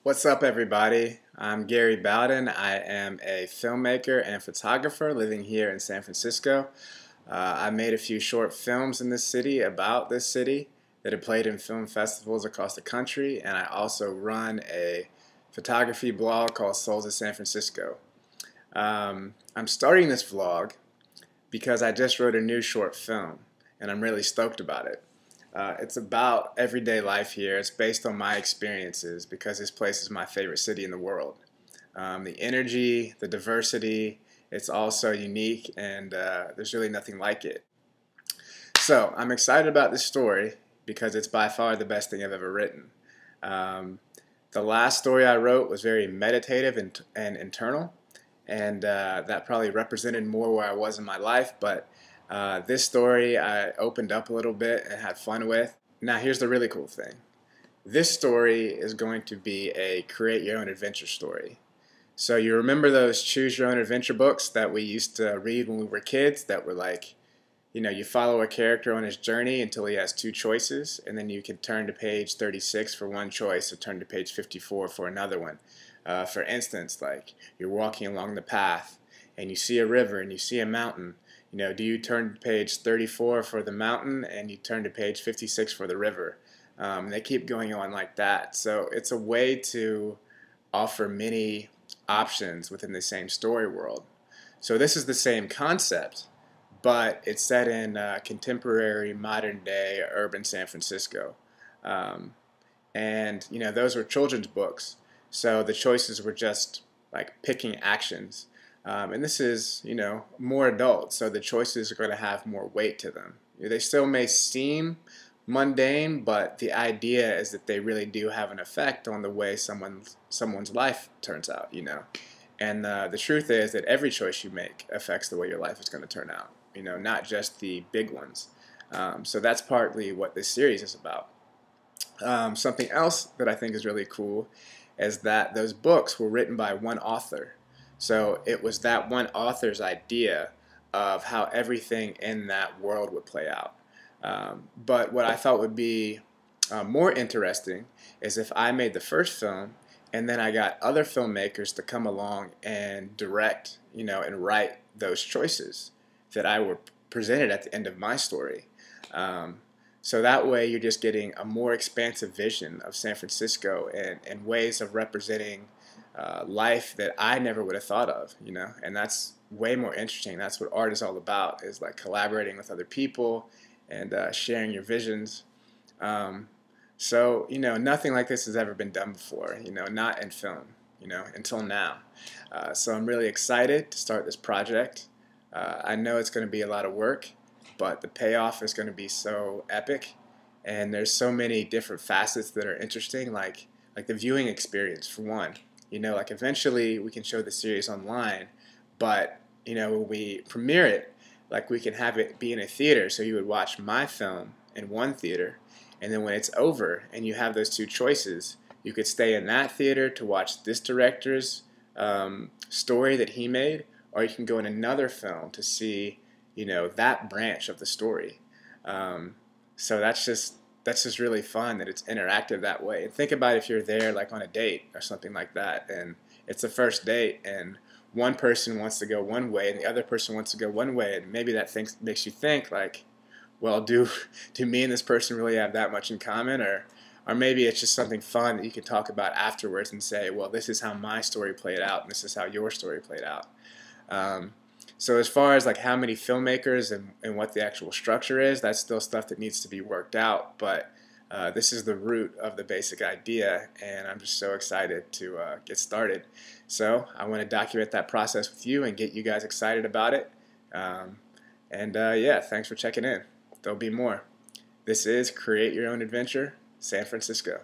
What's up, everybody? I'm Garry Bowden. I am a filmmaker and photographer living here in San Francisco. I made a few short films in this city about this city that have played in film festivals across the country, and I also run a photography blog called Souls of San Francisco. I'm starting this vlog because I just wrote a new short film, and I'm really stoked about it. It's about everyday life here. It's based on my experiences because this place is my favorite city in the world. The energy, the diversity, it's all so unique, and there's really nothing like it. So I'm excited about this story because it's by far the best thing I've ever written. Um, the last story I wrote was very meditative and internal, and that probably represented more where I was in my life, but this story I opened up a little bit and had fun with. Now here's the really cool thing. This story is going to be a create your own adventure story. So you remember those choose your own adventure books that we used to read when we were kids that were like, you follow a character on his journey until he has two choices, and then you can turn to page 36 for one choice or turn to page 54 for another one. For instance, like you're walking along the path and you see a river and you see a mountain. Do you turn to page 34 for the mountain and you turn to page 56 for the river? They keep going on like that. So it's a way to offer many options within the same story world. So this is the same concept, but it's set in contemporary, modern day, urban San Francisco. And those were children's books. So the choices were just like picking actions. And this is, more adult, so the choices are going to have more weight to them. They still may seem mundane, but the idea is that they really do have an effect on the way someone's life turns out, And the truth is that every choice you make affects the way your life is going to turn out, not just the big ones. So that's partly what this series is about. Something else that I think is really cool is that those books were written by one author. So it was that one author's idea of how everything in that world would play out. But what I thought would be more interesting is if I made the first film and then I got other filmmakers to come along and direct, and write those choices that I were presented at the end of my story. So that way you're just getting a more expansive vision of San Francisco and ways of representing life that I never would have thought of, and that's way more interesting. That's what art is all about, is like collaborating with other people and sharing your visions. So, nothing like this has ever been done before, not in film, until now. So I'm really excited to start this project. I know it's going to be a lot of work, but the payoff is going to be so epic, and there's so many different facets that are interesting, like the viewing experience for one. Like eventually we can show the series online, but when we premiere it, like we can have it be in a theater, so you would watch my film in one theater, and then when it's over and you have those two choices, you could stay in that theater to watch this director's story that he made, or you can go in another film to see that branch of the story. So that's just really fun that it's interactive that way. And think about if you're there like on a date or something like that, and it's a first date, and one person wants to go one way and the other person wants to go one way, and maybe that makes you think like, well, do me and this person really have that much in common, or maybe it's just something fun that you can talk about afterwards and say, well, this is how my story played out, and this is how your story played out. So as far as like how many filmmakers and what the actual structure is, that's still stuff that needs to be worked out. But this is the root of the basic idea, and I'm just so excited to get started. So I want to document that process with you and get you guys excited about it. Yeah, thanks for checking in. There'll be more. This is Create Your Own Adventure, San Francisco.